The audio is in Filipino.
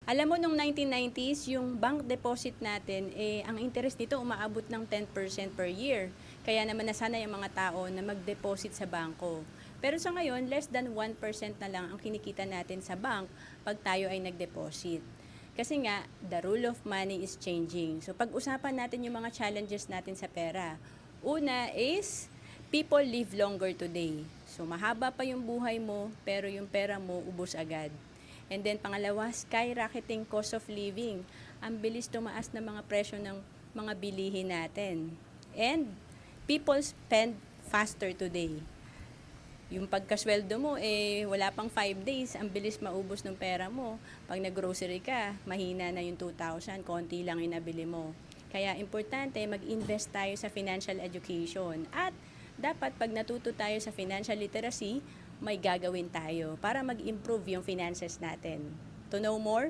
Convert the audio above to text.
Alam mo nung 1990s, yung bank deposit natin, ang interest nito umaabot ng 10% per year. Kaya naman nasanay yung mga tao na mag-deposit sa bangko. Pero sa ngayon, less than 1% na lang ang kinikita natin sa bank pag tayo ay nag-deposit. Kasi nga, the rule of money is changing. So pag-usapan natin yung mga challenges natin sa pera. Una is, people live longer today. So mahaba pa yung buhay mo, pero yung pera mo ubos agad. And then pangalawa, skyrocketing cost of living. Ang bilis tumaas ng mga presyo ng mga bilihin natin. And people spend faster today. Yung pagkasweldo mo, wala pang 5 days, ang bilis maubos ng pera mo. Pag nag-grocery ka, mahina na yung 2,000, konti lang yung nabili mo. Kaya importante, mag-invest tayo sa financial education. At dapat pag natuto tayo sa financial literacy, may gagawin tayo para mag-improve yung finances natin. To know more,